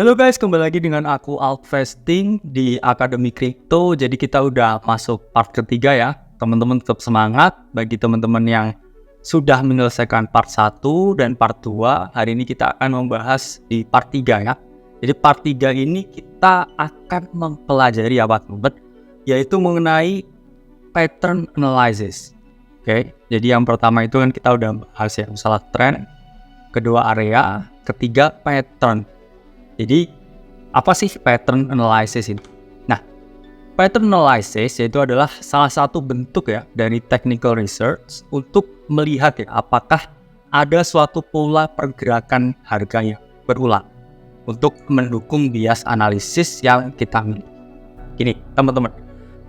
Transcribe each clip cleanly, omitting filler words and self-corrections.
Halo guys, kembali lagi dengan aku Altvesting di Akademi Crypto. Jadi kita udah masuk part ketiga ya. Teman-teman tetap semangat. Bagi teman-teman yang sudah menyelesaikan part 1 dan part 2, hari ini kita akan membahas di part 3 ya. Jadi part 3 ini kita akan mempelajari apa teman-teman, yaitu mengenai pattern analysis. Oke, jadi yang pertama itu kan kita udah bahas yang masalah trend, kedua area, ketiga pattern. Jadi, apa sih pattern analysis ini? Nah, pattern analysis yaitu adalah salah satu bentuk ya dari technical research untuk melihat ya apakah ada suatu pola pergerakan harga yang berulang untuk mendukung bias analisis yang kita miliki. Gini, teman-teman.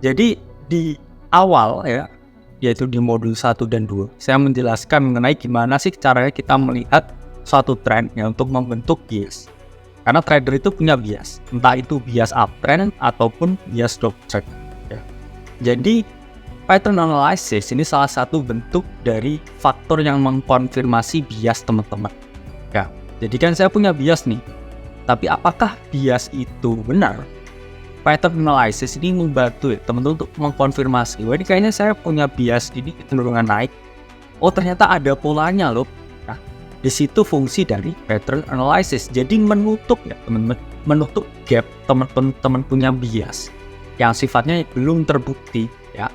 Jadi, di awal ya, yaitu di modul 1 dan 2, saya menjelaskan mengenai gimana sih caranya kita melihat suatu trend ya untuk membentuk bias. Karena trader itu punya bias, entah itu bias uptrend ataupun bias downtrend. Ya. Jadi pattern analysis ini salah satu bentuk dari faktor yang mengkonfirmasi bias teman-teman. Ya, jadi kan saya punya bias nih, tapi apakah bias itu benar? Pattern analysis ini membantu ya teman-teman untuk mengkonfirmasi. Wah, ini kayaknya saya punya bias ini kecenderungan naik. Oh, ternyata ada polanya loh. Di situ fungsi dari pattern analysis. Jadi menutup ya teman-teman, menutup gap teman-teman punya bias yang sifatnya belum terbukti ya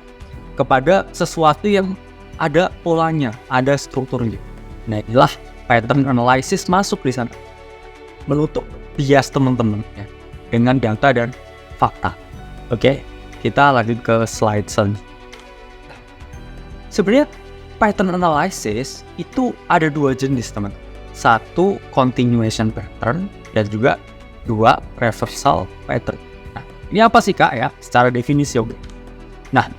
kepada sesuatu yang ada polanya, ada strukturnya. Nah, inilah pattern analysis masuk di sana. Menutup bias teman-teman ya dengan data dan fakta. Oke, kita lanjut ke slide selanjutnya. Sebenarnya pattern analysis itu ada dua jenis teman. Satu continuation pattern dan juga dua reversal pattern. Nah, ini apa sih kak ya secara definisi? Nah,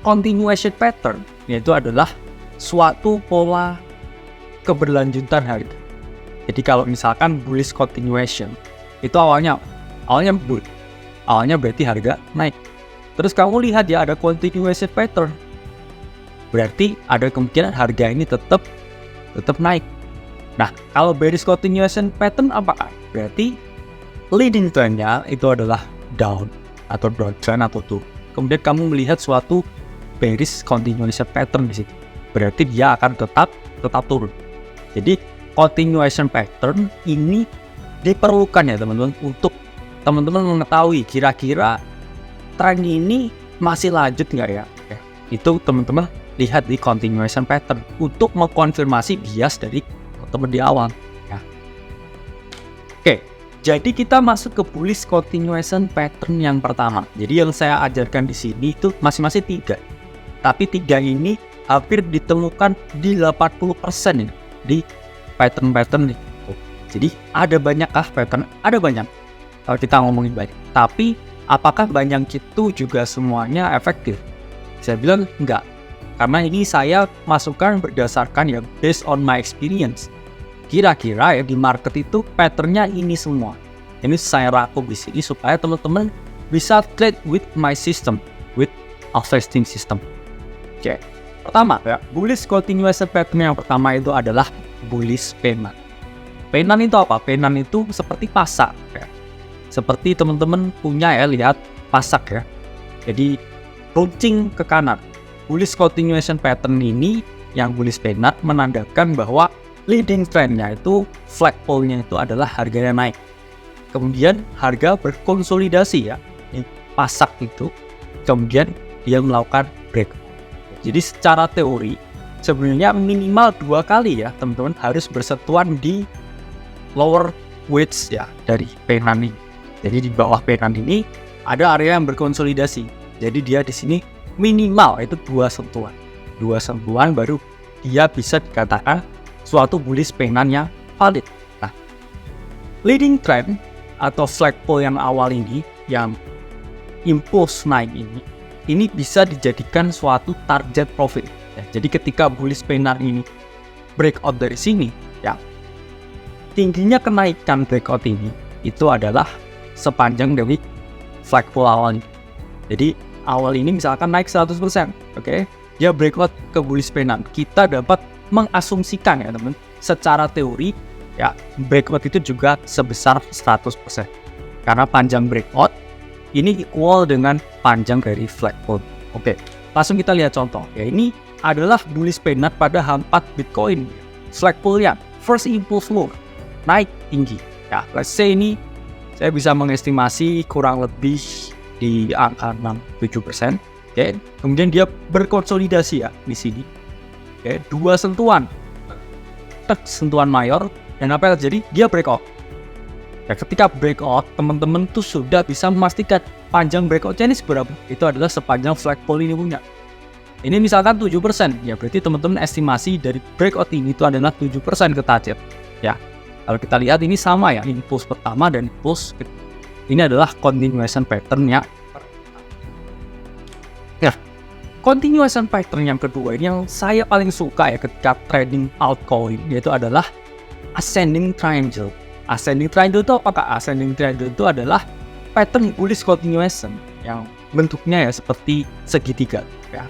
continuation pattern yaitu adalah suatu pola keberlanjutan harga. Jadi kalau misalkan bullish continuation itu awalnya bull, awalnya berarti harga naik. Terus kamu lihat ya ada continuation pattern, berarti ada kemungkinan harga ini tetap naik. Nah, kalau bearish continuation pattern apa? Berarti leading trend-nya itu adalah down atau downtrend atau turun. Kemudian kamu melihat suatu bearish continuation pattern di situ. Berarti dia akan tetap turun. Jadi continuation pattern ini diperlukan ya teman-teman untuk teman-teman mengetahui kira-kira tren ini masih lanjut nggak ya? Itu teman-teman lihat di continuation pattern untuk mengkonfirmasi bias dari teman di awal ya. Oke, jadi kita masuk ke bullish continuation pattern yang pertama. Jadi yang saya ajarkan di sini itu masing-masing 3. Tapi 3 ini hampir ditemukan di 80% ya, di pattern-pattern nih. Jadi ada banyak pattern? Ada banyak. Kalau kita ngomongin banyak. Tapi apakah banyak itu juga semuanya efektif? Saya bilang enggak. Karena ini saya masukkan berdasarkan ya based on my experience. Kira-kira ya di market itu patternnya ini semua. Ini saya rangkum di sini supaya teman-teman bisa trade with my system, with Altvesting system. Oke. Pertama ya, bullish continuation pattern yang pertama itu adalah bullish pennant. Pennant itu apa? Pennant itu seperti pasak ya. Seperti teman-teman punya ya, lihat pasak ya. Jadi runcing ke kanan. Bullish continuation pattern ini yang bullish pennant menandakan bahwa leading trend-nya itu flagpole-nya itu adalah harganya naik. Kemudian harga berkonsolidasi ya, ini pasak itu. Kemudian dia melakukan break. Jadi secara teori sebenarnya minimal 2 kali ya teman-teman harus bersentuhan di lower wedge ya dari pennant ini. Jadi di bawah pennant ini ada area yang berkonsolidasi. Jadi dia di sini minimal itu 2 sentuhan. 2 sentuhan baru dia bisa dikatakan suatu bullish pennant yang valid. Nah, leading trend atau flagpole yang awal ini, yang impulse naik ini bisa dijadikan suatu target profit. Ya, jadi ketika bullish pennant ini breakout dari sini, ya tingginya kenaikan breakout ini itu adalah sepanjang dari flagpole awal ini. Jadi awal ini misalkan naik 100%, oke? Dia breakout ke bullish pennant. Kita dapat mengasumsikan ya teman, secara teori ya breakout itu juga sebesar 100%. Karena panjang breakout ini equal dengan panjang dari flagpole. Oke, langsung kita lihat contoh. Ya, ini adalah bullish pennant pada H4 Bitcoin. Flagpole-nya first impulse move, naik tinggi. Ya, let's say ini saya bisa mengestimasi kurang lebih di angka 6-7%. Oke, kemudian dia berkonsolidasi ya di sini. Oke, 2 sentuhan. Sentuhan mayor, dan apa yang terjadi? Dia breakout. Ya, ketika breakout, teman-teman tuh sudah bisa memastikan panjang breakoutnya ini seberapa. Itu adalah sepanjang flagpole ini punya. Ini misalkan 7%, ya berarti teman-teman estimasi dari breakout ini itu adalah 7% ke target. Ya, kalau kita lihat ini sama ya, impulse pertama dan impulse ini adalah continuation pattern ya. Ya, continuation pattern yang kedua ini yang saya paling suka ya ketika trading altcoin, yaitu adalah ascending triangle. Ascending triangle itu apakah? Ascending triangle itu adalah pattern bullish continuation yang bentuknya ya seperti segitiga ya.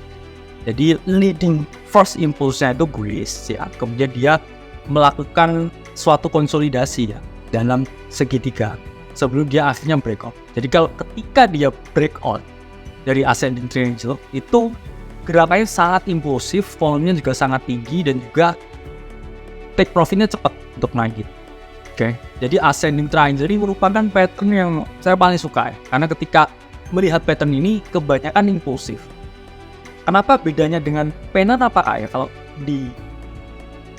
Jadi leading first impulse-nya itu bullish ya, kemudian dia melakukan suatu konsolidasi ya dalam segitiga sebelum dia akhirnya breakout. Jadi kalau ketika dia breakout dari ascending triangle itu gerakannya sangat impulsif, volumenya juga sangat tinggi dan juga take profitnya cepat untuk naik. Oke, jadi ascending triangle ini merupakan pattern yang saya paling suka ya, karena ketika melihat pattern ini kebanyakan impulsif. Kenapa bedanya dengan pennant apakah ya? Kalau di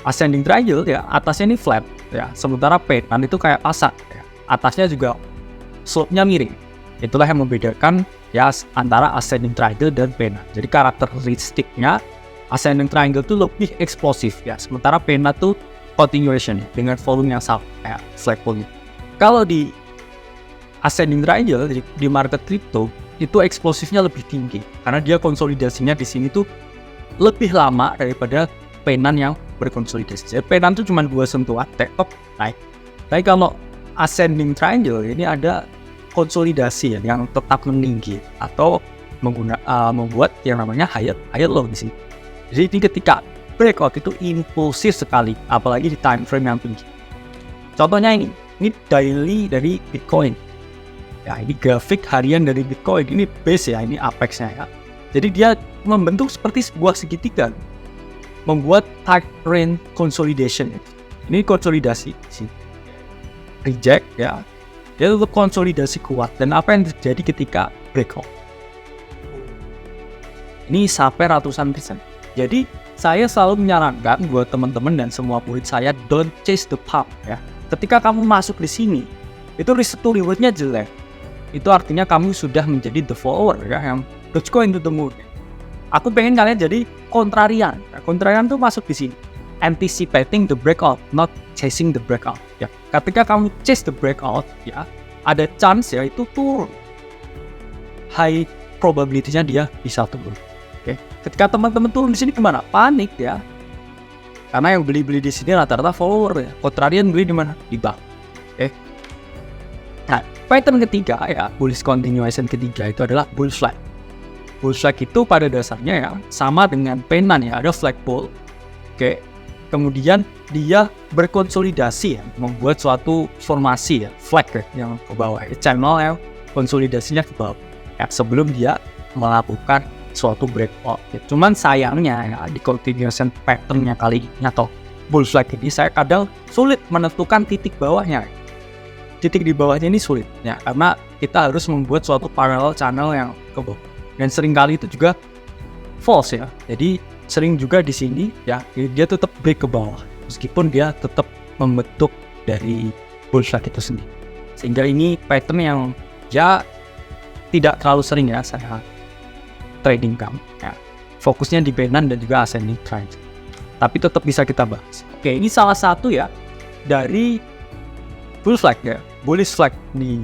ascending triangle ya atasnya ini flat ya, sementara pennant itu kayak pasak ya, atasnya juga slope-nya miring. Itulah yang membedakan ya antara ascending triangle dan pennant. Jadi karakteristiknya ascending triangle itu lebih eksplosif ya, sementara pennant tuh continuation dengan volume yang sama kayak flagpole-nya. Kalau di ascending triangle di market crypto itu eksplosifnya lebih tinggi karena dia konsolidasinya di sini tuh lebih lama daripada pennant yang berkonsolidasi. Jadi pennant itu cuma 2 sentuhan, take top, naik. Tapi kalau ascending triangle ini ada konsolidasi ya, yang tetap meninggi atau membuat yang namanya higher low di sini. Jadi ketika breakout itu impulsif sekali, apalagi di time frame yang tinggi. Contohnya ini daily dari Bitcoin. Ya, ini grafik harian dari Bitcoin. Ini base ya, ini apex-nya ya. Jadi dia membentuk seperti sebuah segitiga, membuat tight range consolidation. Ini konsolidasi di sini. Reject ya. Dia tetap konsolidasi kuat. Dan apa yang terjadi ketika breakout? Ini sampai ratusan persen. Jadi saya selalu menyarankan buat teman-teman dan semua murid saya, don't chase the pump ya. Ketika kamu masuk di sini, itu risk to reward-nya jelek. Itu artinya kamu sudah menjadi the follower ya, yang let's go into the mood. Aku pengen kalian jadi kontrarian. Kontrarian tuh masuk di sini, anticipating the breakout, not chasing the breakout. Ya, ketika kamu chase the breakout, ya ada chance ya itu turun. High probability-nya dia bisa turun. Oke, ketika teman-teman turun di sini gimana? Panik ya. Karena yang beli-beli di sini rata-rata follower ya. Kontrarian beli di mana? Di bank. Oke. Nah, pattern ketiga ya, bullish continuation ketiga itu adalah bull flag. Bull flag itu pada dasarnya ya sama dengan pennant ya, ada flagpole. Oke. Kemudian dia berkonsolidasi ya, membuat suatu formasi ya, flag ya, yang ke bawah, ya, channel yang konsolidasinya ke bawah. Ya, sebelum dia melakukan suatu breakout. Ya, cuman sayangnya ya, di continuation patternnya kali ini atau bull flag ini saya kadang sulit menentukan titik bawahnya. Titik di bawahnya ini sulit ya, karena kita harus membuat suatu parallel channel yang ke bawah. Dan seringkali itu juga false ya. Jadi sering juga di sini ya dia tetap break ke bawah meskipun dia tetap membentuk dari bull flag itu sendiri. Sehingga ini pattern yang ya tidak terlalu sering ya saya trading kamu ya. Fokusnya di pennant dan juga ascending triangle. Tapi tetap bisa kita bahas. Oke, ini salah satu ya dari bull flag ya, bullish flag di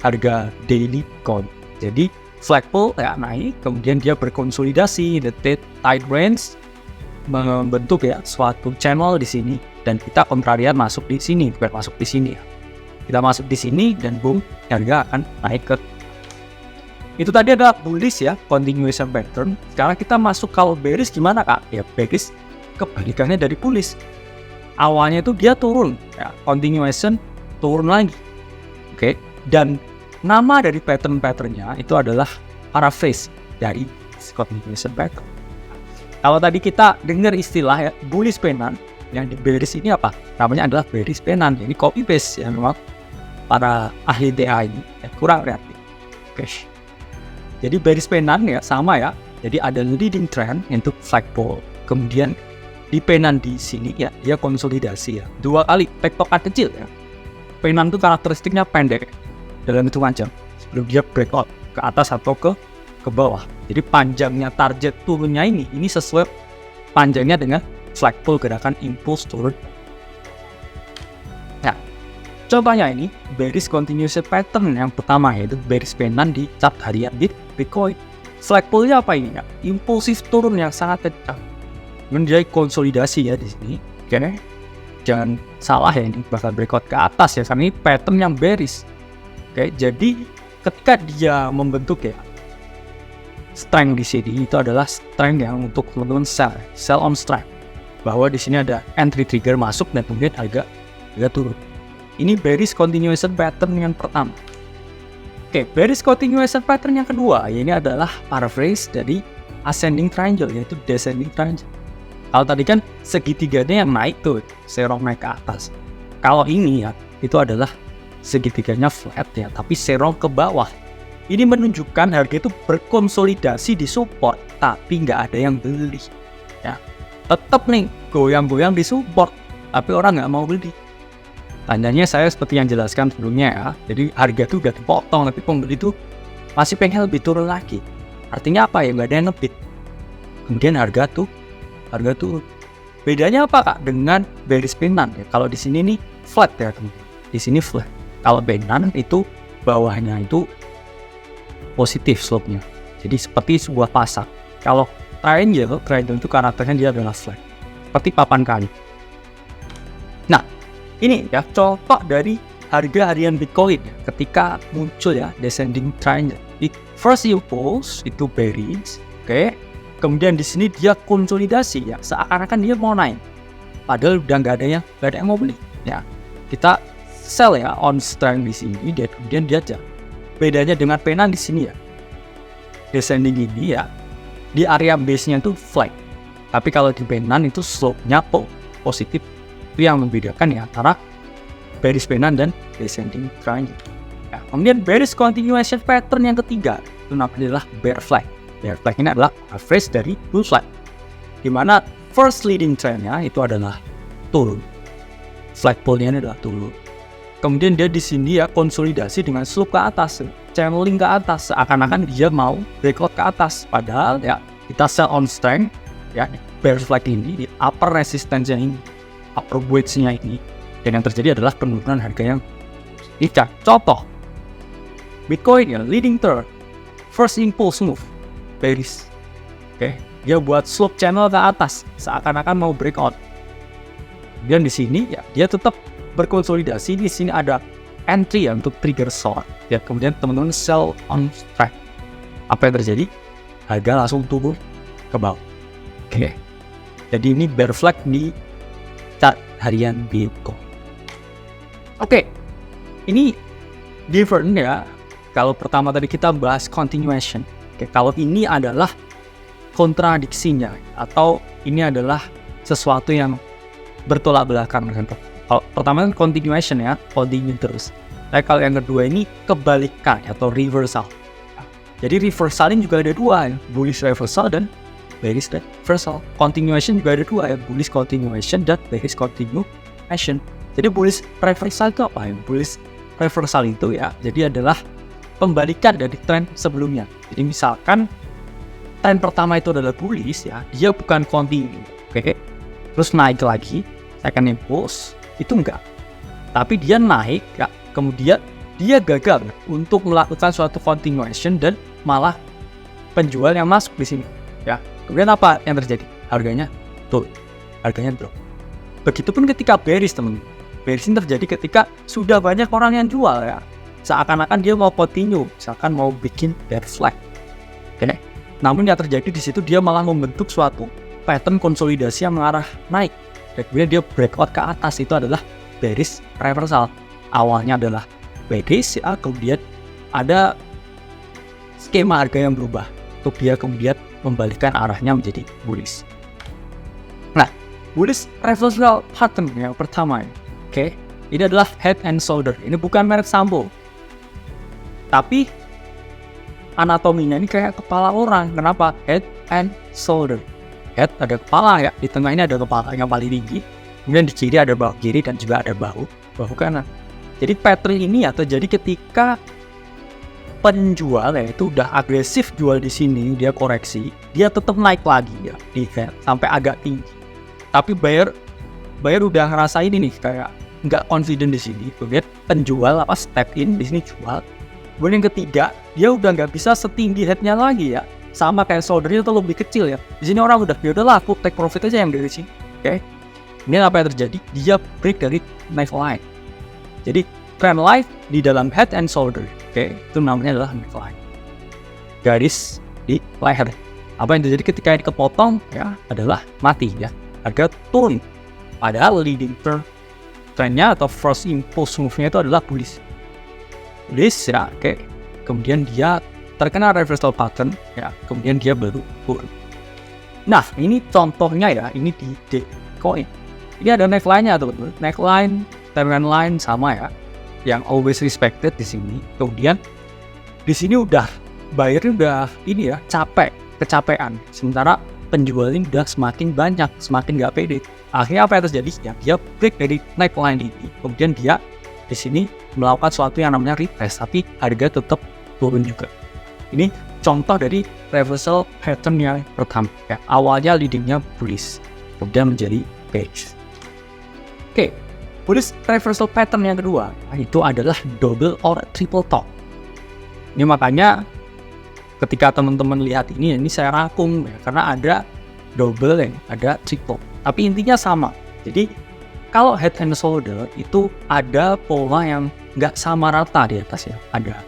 harga daily Bitcoin. Jadi flagpole ya naik, kemudian dia berkonsolidasi the tight range, membentuk ya suatu channel di sini, dan kita kontrarian masuk di sini, bukan masuk di sini ya. Kita masuk di sini dan boom, harga akan naik ke. Itu tadi adalah bullish ya, continuation pattern. Sekarang kita masuk kalau bearish gimana kak? Ya bearish kebalikannya dari bullish. awalnya itu dia turun, ya, continuation turun lagi. Oke, dan nama dari pattern-patternnya itu adalah paraphrase dari continuation pattern. Kalau tadi kita dengar istilah ya bullish pennant, yang di bearish ini apa? Namanya adalah bearish pennant. Ini copy paste ya, memang para ahli TA ini ya, kurang kreatif. Oke. Jadi bearish pennant ya sama ya. Jadi ada leading trend untuk flagpole. Kemudian di pennant di sini ya dia konsolidasi ya. 2 kali tektokan kecil ya. Pennant itu karakteristiknya pendek dalam hitungan jam sebelum dia breakout ke atas atau ke bawah. Jadi panjangnya target turunnya ini sesuai panjangnya dengan flagpole gerakan impulse turun. Nah, contohnya ini bearish continuation pattern yang pertama yaitu bearish pennant di chart harian Bitcoin. Flagpole-nya apa ini ya? Impulsif turun yang sangat kencang. Menjadi konsolidasi ya di sini. Oke. Jangan salah ya, ini bakal breakout ke atas ya karena ini pattern yang bearish. Oke, jadi ketika dia membentuk ya strength di sini itu adalah strength yang untuk teman-teman sell on strength, bahwa di sini ada entry trigger masuk dan kemudian harga turun. Ini bearish continuation pattern yang pertama. Oke, bearish continuation pattern yang kedua ini adalah paraphrase dari ascending triangle yaitu descending triangle. Kalau tadi kan segitiganya yang naik tuh, serong naik ke atas. Kalau ini ya itu adalah segitiganya flat ya, tapi serong ke bawah. Ini menunjukkan harga itu berkonsolidasi di support, tapi nggak ada yang beli. Ya, tetap nih goyang-goyang di support, tapi orang nggak mau beli. Tandanya saya seperti yang jelaskan sebelumnya ya. Jadi harga tuh udah dipotong, tapi pembeli tuh masih pengen lebih turun lagi. Artinya apa ya? Nggak ada yang ngebid. Kemudian harga turun. Bedanya apa kak dengan bearish pennant ya? Kalau di sini nih flat ya teman-teman. Di sini flat. Kalau pennant itu bawahnya itu positif slope-nya. Jadi seperti sebuah pasak. Kalau triangle itu karakternya dia adalah flat. Seperti papan kali. Nah, ini ya contoh dari harga harian Bitcoin ya, ketika muncul ya descending triangle. Di first impulse itu bearish, oke. Kemudian di sini dia konsolidasi ya, seakan-akan dia mau naik. Padahal udah nggak ada yang mau beli. Ya, kita sell ya on strength di sini, dan kemudian dia aja. Bedanya dengan pennant di sini ya, descending ini ya, di area base-nya itu flat. Tapi kalau di pennant itu slope-nya positif. Itu yang membedakan ya antara bearish pennant dan descending triangle. Ya, kemudian bearish continuation pattern yang ketiga itu namanya adalah bear flag. Bear flag ini adalah average dari bull flag, di mana first leading trend-nya itu adalah turun. Flagpole-nya adalah turun. Kemudian dia di sini ya konsolidasi dengan slope ke atas, channeling ke atas, seakan-akan dia mau breakout ke atas. Padahal ya kita sell on strength ya, bear flag ini di upper resistance-nya ini, upper wedge-nya ini, dan yang terjadi adalah penurunan harga yang signifikan. Contoh Bitcoin ya leading turn, first impulse move bearish. Oke, dia buat slope channel ke atas, seakan-akan mau breakout. Dan di sini ya dia tetap berkonsolidasi. Di sini ada entry ya untuk trigger short. Ya, kemudian teman-teman sell on strike. Apa yang terjadi? Harga langsung turun ke bawah. Oke. Jadi ini bear flag di chart harian Bitcoin. Oke. Ini different ya. Kalau pertama tadi kita bahas continuation. Oke, kalau ini adalah kontradiksinya atau ini adalah sesuatu yang bertolak belakang dengan kalau pertama kan continuation ya, continue terus. Nah, kalau yang kedua ini kebalikan atau reversal. Jadi reversal ini juga ada dua ya, bullish reversal dan bearish reversal. Continuation juga ada dua ya, bullish continuation dan bearish continuation. Jadi bullish reversal itu apa ya? Bullish reversal itu ya, jadi adalah pembalikan dari tren sebelumnya. Jadi misalkan tren pertama itu adalah bullish ya, dia bukan continue, oke? Terus naik lagi, second impulse itu enggak, tapi dia naik ya, kemudian dia gagal untuk melakukan suatu continuation dan malah penjual yang masuk di sini ya. Kemudian apa yang terjadi? Harganya turun, harganya drop. Begitupun ketika bearish teman. Bearish ini terjadi ketika sudah banyak orang yang jual ya, seakan-akan dia mau continue, misalkan mau bikin bear flag. Oke. Namun yang terjadi di situ dia malah membentuk suatu pattern konsolidasi yang mengarah naik. dan kemudian dia breakout ke atas, itu adalah bearish reversal. Awalnya adalah bearish ya, kemudian ada skema harga yang berubah untuk dia kemudian membalikkan arahnya menjadi bullish. Nah, bullish reversal pattern yang pertama ya. Oke, ini adalah head and shoulder. Ini bukan merek sampo, tapi anatominya ini kayak kepala orang. Kenapa? Head and shoulder. Head ada kepala ya, di tengah ini ada kepala yang paling tinggi, kemudian di kiri ada bahu kiri dan juga ada bahu kanan. Jadi pattern ini ya terjadi ketika penjual ya itu udah agresif jual di sini, dia koreksi, dia tetap naik lagi ya di head sampai agak tinggi. Tapi buyer udah ngerasain ini kayak nggak confident di sini. Kemudian penjual step in di sini jual. Kemudian yang ketiga, dia udah nggak bisa setinggi headnya lagi ya, sama kayak shouldernya itu lebih kecil ya. Di sini orang udah ya udahlah aku take profit aja yang dari sini. Oke. Ini apa yang terjadi? Dia break dari neckline. Jadi trend line di dalam head and shoulder. Oke, itu namanya adalah neckline. Garis di leher. Apa yang terjadi ketika ini kepotong ya adalah mati ya. Harga turun. Padahal leading trendnya atau first impulse move-nya itu adalah bullish. Bullish ya, oke. Kemudian dia terkena reversal pattern ya, kemudian dia baru turun. Nah, ini contohnya ya, ini di Bitcoin. Ini ada neckline-nya teman-teman. Neckline, trend line sama ya, yang always respected di sini. Kemudian di sini udah buyernya udah ini ya, kecapean. Sementara penjual ini udah semakin banyak, semakin nggak pede. Akhirnya apa yang terjadi? Ya, dia break dari neckline ini. Kemudian dia di sini melakukan sesuatu yang namanya retest, tapi harga tetap turun juga. Ini contoh dari reversal pattern yang pertama. Ya, awalnya leadingnya bullish, kemudian menjadi bearish. Oke, bullish reversal pattern yang kedua itu adalah double or triple top. Ini makanya ketika teman-teman lihat ini saya rangkum ya, karena ada double yang ada triple. Tapi intinya sama. Jadi kalau head and shoulder itu ada pola yang nggak sama rata di atas ya. Ada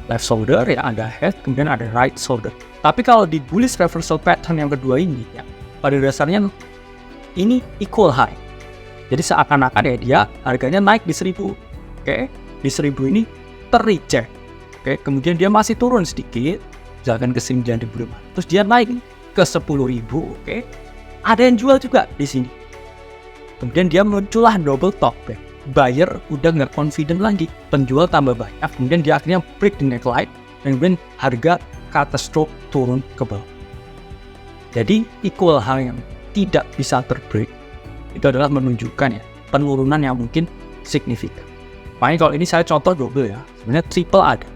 left shoulder ya, ada head, kemudian ada right shoulder. Tapi kalau di bullish reversal pattern yang kedua ini ya, pada dasarnya ini equal high. Jadi seakan-akan ya dia harganya naik di 1000. Oke, di 1000 ini terreject. Oke, kemudian dia masih turun sedikit, misalkan ke 9.500. Terus dia naik ke 10.000. Oke, ada yang jual juga di sini. Kemudian dia muncullah double top ya. Buyer udah nggak confident lagi, penjual tambah banyak, kemudian dia akhirnya break the neckline, dan kemudian harga catastrophe turun ke bawah. Jadi equal high yang tidak bisa terbreak itu adalah menunjukkan ya penurunan yang mungkin signifikan. Makanya kalau ini saya contoh double ya, sebenarnya triple ada.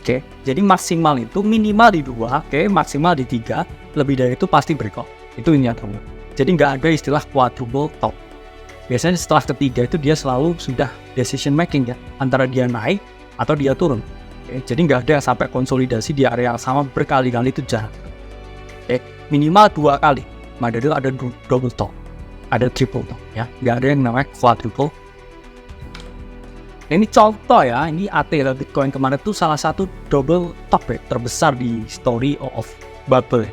Oke, jadi maksimal itu minimal di 2, oke, maksimal di 3, lebih dari itu pasti breakout. Itu ini atau enggak. Jadi nggak ada istilah quadruple top. Biasanya setelah ketiga itu dia selalu sudah decision making ya, antara dia naik atau dia turun. Oke, jadi nggak ada yang sampai konsolidasi di area yang sama berkali-kali, itu jarang. Oke, minimal 2 kali. Madadil ada double top, ada triple top ya, nggak ada yang namanya quadruple. Ini contoh ya, ini ATL Bitcoin kemarin tuh salah satu double top ya, terbesar di story of bubble ya.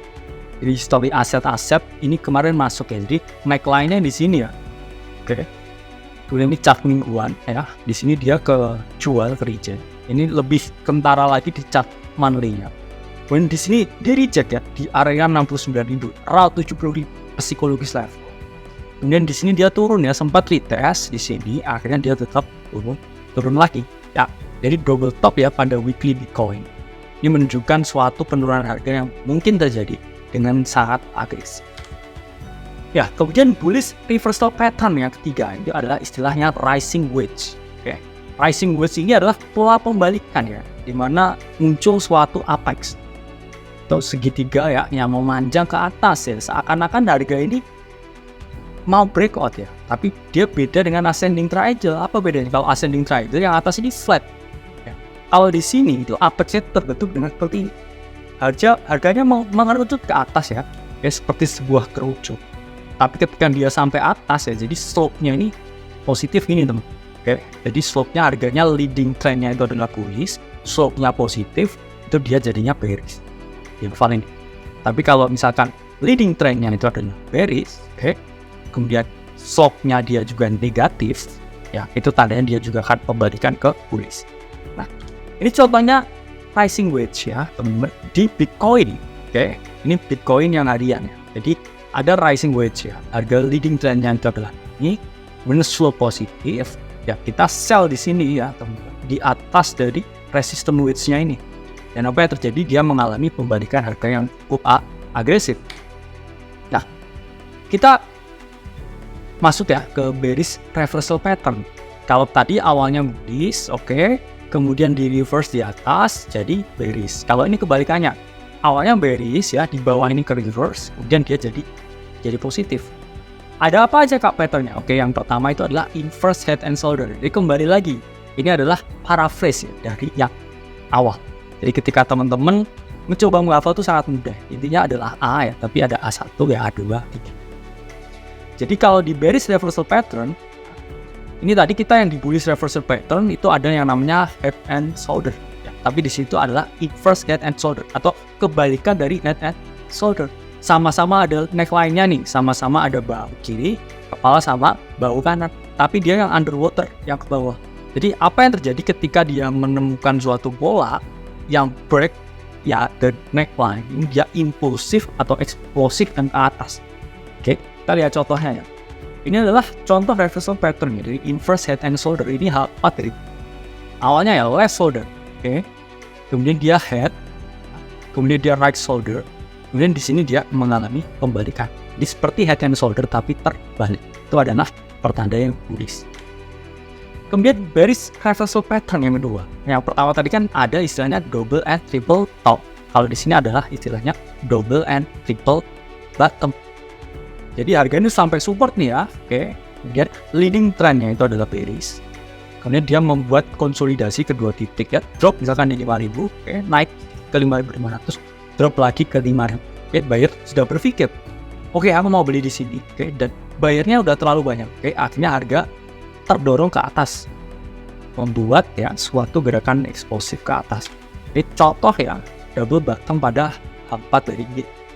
Jadi story aset-aset ini kemarin masuk ya, jadi neckline-nya di sini ya. Oke. Kemudian ini chart mingguan ya, di sini dia ke jual ke reject. Ini lebih kentara lagi di chart monthly-nya. Kemudian di sini dia reject ya di area 69.000, around 70.000 psikologis level. Kemudian di sini dia turun ya, sempat retest di sini, akhirnya dia tetap turun lagi. Ya, jadi double top ya pada weekly Bitcoin. Ini menunjukkan suatu penurunan harga yang mungkin terjadi dengan sangat agresif. Ya, kemudian bullish reversal pattern yang ketiga itu adalah istilahnya rising wedge. Oke. Rising wedge ini adalah pola pembalikan ya, di mana muncul suatu apex atau segitiga ya yang memanjang ke atas ya, seakan-akan harga ini mau breakout ya, tapi dia beda dengan ascending triangle. Apa bedanya? Kalau ascending triangle yang atas ini flat ya. Kalau di sini itu apex-nya terbentuk dengan seperti ini. Harganya mau mengerucut ke atas ya, seperti sebuah kerucut. Tapi ketika dia sampai atas ya, jadi slope-nya ini positif gini teman. Oke, jadi slope-nya harganya leading trend-nya itu adalah bullish, slope-nya positif, itu dia jadinya bearish. Ini. Tapi kalau misalkan leading trend-nya itu adalah bearish, oke, kemudian slope-nya dia juga negatif, ya itu tandanya dia juga akan kembalikan ke bullish. Nah, ini contohnya rising wedge ya teman-teman di Bitcoin. Oke, ini Bitcoin yang harian ya. Jadi ada rising wedge ya, harga leading trend-nya itu adalah ini, kemudian slope positif. Ya kita sell di sini ya teman-teman, di atas dari resistance wedge-nya ini. Dan apa yang terjadi? Dia mengalami pembalikan harga yang cukup agresif. Nah, kita masuk ya ke bearish reversal pattern. Kalau tadi awalnya bullish, oke, kemudian di reverse di atas jadi bearish. Kalau ini kebalikannya, awalnya bearish ya, di bawah ini ke reverse, kemudian dia jadi positif. Ada apa aja kak patternnya? Oke, yang pertama itu adalah inverse head and shoulder. Jadi kembali lagi, ini adalah paraphrase ya, dari yang awal. Jadi ketika teman-teman mencoba menghafal itu sangat mudah. Intinya adalah A ya, tapi ada A1 ya, A2, A3. Jadi kalau di bearish reversal pattern, ini tadi kita yang di bullish reversal pattern itu ada yang namanya head and shoulder. Ya, tapi di situ adalah inverse head and shoulder atau kebalikan dari head and shoulder. Sama-sama ada neckline-nya nih, sama-sama ada bahu kiri, kepala sama bahu kanan. Tapi dia yang underwater, yang ke bawah. Jadi apa yang terjadi ketika dia menemukan suatu pola yang break ya the neckline, ini dia impulsif atau eksplosif dan ke atas. Oke, kita lihat contohnya ya. Ini adalah contoh reversal pattern ya, dari inverse head and shoulder. Ini apa dari awalnya ya left shoulder, oke, kemudian dia head, kemudian dia right shoulder, kemudian di sini dia mengalami pembalikan. Jadi seperti head and shoulder tapi terbalik. Itu adalah pertanda yang bullish. Kemudian bearish reversal pattern yang kedua. Yang pertama tadi kan ada istilahnya double and triple top. Kalau di sini adalah istilahnya double and triple bottom. Jadi harganya sampai support nih ya. Oke. Kemudian leading trendnya itu adalah bearish. Kemudian dia membuat konsolidasi kedua titik ya. Drop misalkan di 5.000, oke, naik ke 5.500, drop lagi ke 5.000. Oke, buyer sudah berpikir, oke, aku mau beli di sini. Oke, dan buyernya udah terlalu banyak. Oke, akhirnya harga terdorong ke atas, membuat ya suatu gerakan eksplosif ke atas. Ini contoh ya double bottom pada H4 dari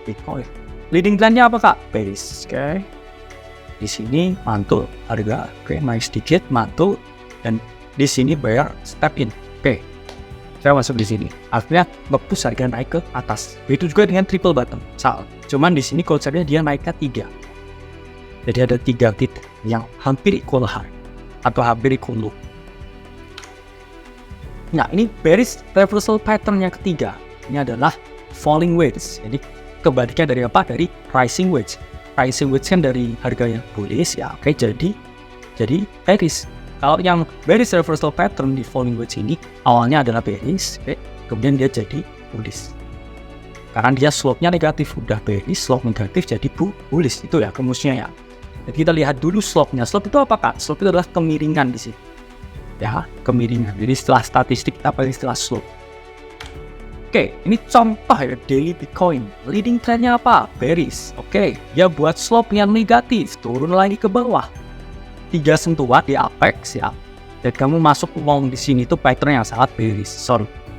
Bitcoin. Leading trendnya apa kak? Bearish. Oke, di sini mantul harga, oke, naik sedikit mantul, dan di sini buyer step in. Oke, saya masuk di sini, akhirnya nge-push harga naik ke atas. Begitu juga dengan triple bottom. Cuman di sini konsepnya dia naik ke 3. Jadi ada 3 titik yang hampir equal high atau hampir equal low. Nah, ini bearish reversal pattern yang ketiga. Ini adalah falling wedge. Jadi kebalikan dari apa? Dari rising wedge. Rising wedge kan dari harga yang bullish ya. Oke, jadi bearish. Kalau yang bearish reversal pattern di falling wedge ini awalnya adalah bearish, oke, kemudian dia jadi bullish. Karena dia slope-nya negatif, udah bearish, slope negatif jadi bullish. Itu ya rumusnya ya. Jadi kita lihat dulu slope-nya. Slope itu apa kak? Slope itu adalah kemiringan di sini. Ya, kemiringan. Jadi setelah statistik kita pakai istilah slope. Oke, ini contoh ya daily Bitcoin. Leading trendnya apa? Bearish. Oke, dia buat slope yang negatif, turun lagi ke bawah. 3 sentuhan di apex ya. Dan kamu masuk long di sini itu pattern yang sangat bearish.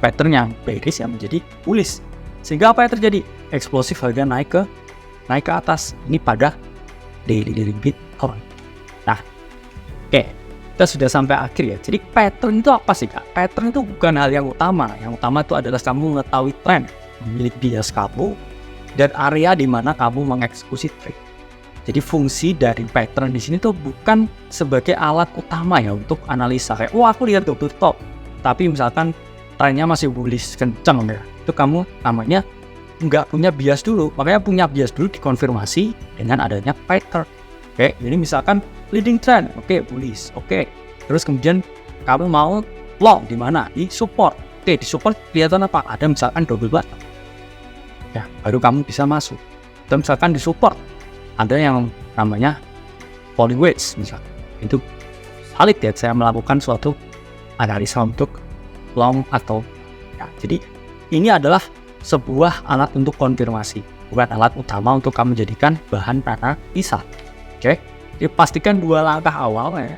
Pattern yang bearish yang menjadi bullish. Sehingga apa yang terjadi? Eksplosif harga naik ke atas. Ini pada daily dari Bitcoin. Nah, oke, kita sudah sampai akhir ya. Jadi pattern itu apa sih kak? Pattern itu bukan hal yang utama. Yang utama itu adalah kamu mengetahui tren, memiliki bias kamu, dan area di mana kamu mengeksekusi trade. Jadi fungsi dari pattern di sini tuh bukan sebagai alat utama ya untuk analisa. Kayak, aku lihat double top, tapi misalkan trennya masih bullish kenceng ya, itu kamu namanya nggak punya bias dulu. Makanya punya bias dulu dikonfirmasi dengan adanya pattern. Oke, jadi misalkan leading trend, oke, bullish, oke. Terus kemudian kamu mau long di mana? Di support. Oke, di support kelihatan apa? Ada misalkan double bottom. Ya, baru kamu bisa masuk. Dan misalkan di support ada yang namanya falling wedge misalkan. Itu valid ya, saya melakukan suatu analisa untuk long atau ya. Jadi ini adalah sebuah alat untuk konfirmasi, bukan alat utama untuk kamu jadikan bahan analisa. Oke, jadi pastikan 2 langkah awal ya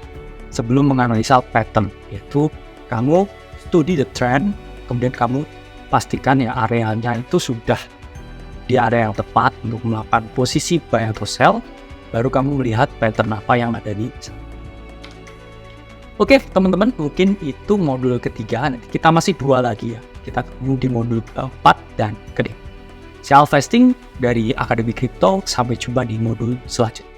sebelum menganalisa pattern, yaitu kamu studi the trend, kemudian kamu pastikan ya areanya itu sudah di area yang tepat untuk melakukan posisi buy atau sell, baru kamu melihat pattern apa yang ada di sana. Oke teman-teman, mungkin itu modul ketiga. Nanti kita masih 2 lagi ya. Kita ketemu di modul keempat dan kelima. Self-testing dari Akademi Kripto. Sampai jumpa di modul selanjutnya.